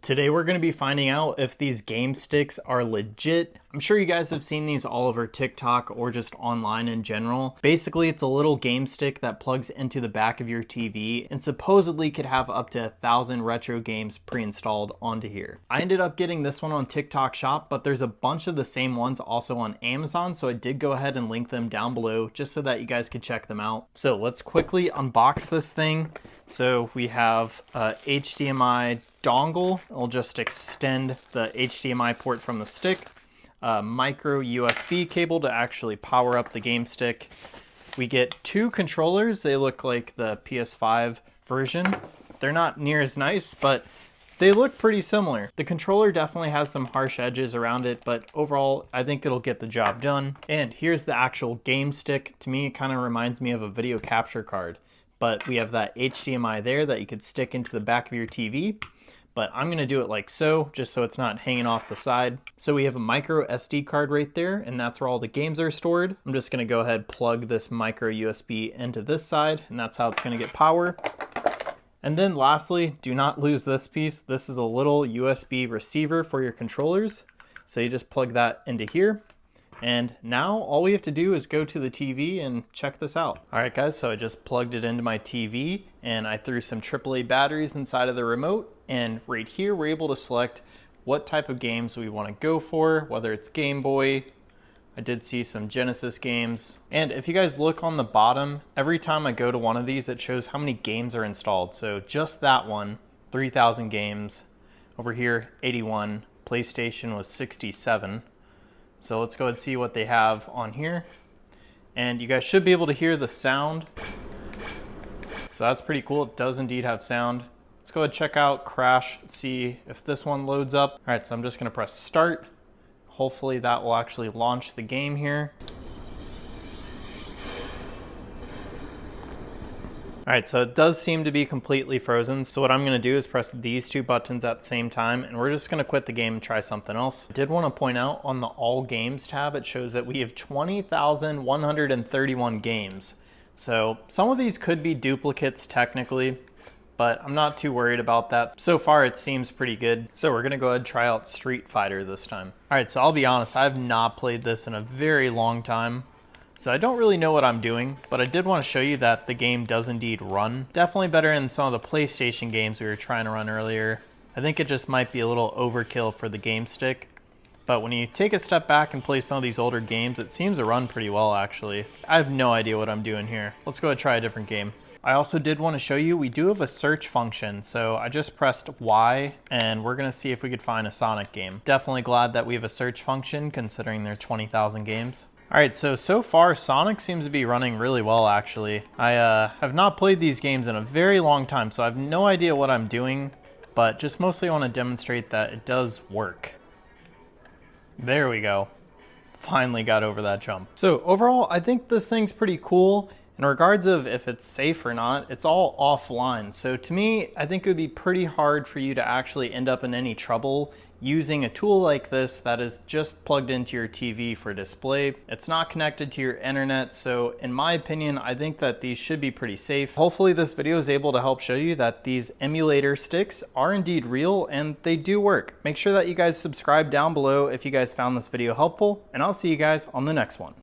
Today we're going to be finding out if these game sticks are legit. I'm sure you guys have seen these all over TikTok or just online in general. Basically, it's a little game stick that plugs into the back of your TV and supposedly could have up to 1,000 retro games pre-installed onto here. I ended up getting this one on TikTok Shop, but there's a bunch of the same ones also on Amazon, so I did go ahead and link them down below just so that you guys could check them out. So let's quickly unbox this thing. So we have a HDMI dongle. It'll just extend the HDMI port from the stick. A micro USB cable to actually power up the game stick. We get two controllers. They look like the PS5 version. They're not near as nice, but they look pretty similar. The controller definitely has some harsh edges around it, but overall, I think it'll get the job done. And here's the actual game stick. To me, it kind of reminds me of a video capture card, but we have that HDMI there that you could stick into the back of your TV. But I'm gonna do it like so, just so it's not hanging off the side. So we have a micro SD card right there, and that's where all the games are stored. I'm just gonna go ahead, plug this micro USB into this side, and that's how it's gonna get power. And then lastly, do not lose this piece. This is a little USB receiver for your controllers. So you just plug that into here. And now all we have to do is go to the TV and check this out. All right guys, so I just plugged it into my TV and I threw some AAA batteries inside of the remote. And right here, we're able to select what type of games we want to go for, whether it's Game Boy. I did see some Genesis games. And if you guys look on the bottom, every time I go to one of these, it shows how many games are installed. So just that one, 3,000 games. Over here, 81. PlayStation was 67. So let's go ahead and see what they have on here. And you guys should be able to hear the sound. So that's pretty cool. It does indeed have sound. Let's go ahead and check out Crash, see if this one loads up. All right, so I'm just gonna press start. Hopefully that will actually launch the game here. All right, so it does seem to be completely frozen. So what I'm gonna do is press these two buttons at the same time, and we're just gonna quit the game and try something else. I did wanna point out on the All Games tab, it shows that we have 20,131 games. So some of these could be duplicates technically, but I'm not too worried about that. So far, it seems pretty good. So we're gonna go ahead and try out Street Fighter this time. All right, so I'll be honest, I have not played this in a very long time. So I don't really know what I'm doing, but I did want to show you that the game does indeed run. Definitely better than some of the PlayStation games we were trying to run earlier. I think it just might be a little overkill for the game stick. But when you take a step back and play some of these older games, it seems to run pretty well actually. I have no idea what I'm doing here. Let's go ahead and try a different game. I also did want to show you, we do have a search function. So I just pressed Y and we're gonna see if we could find a Sonic game. Definitely glad that we have a search function considering there's 20,000 games. All right, so far Sonic seems to be running really well actually. I have not played these games in a very long time, so I have no idea what I'm doing, but just mostly want to demonstrate that it does work. There we go. Finally got over that jump. So overall, I think this thing's pretty cool. In regards of if it's safe or not, it's all offline. So to me, I think it would be pretty hard for you to actually end up in any trouble using a tool like this that is just plugged into your TV for display. It's not connected to your internet, so in my opinion, I think that these should be pretty safe. Hopefully this video is able to help show you that these emulator sticks are indeed real and they do work. Make sure that you guys subscribe down below if you guys found this video helpful, and I'll see you guys on the next one.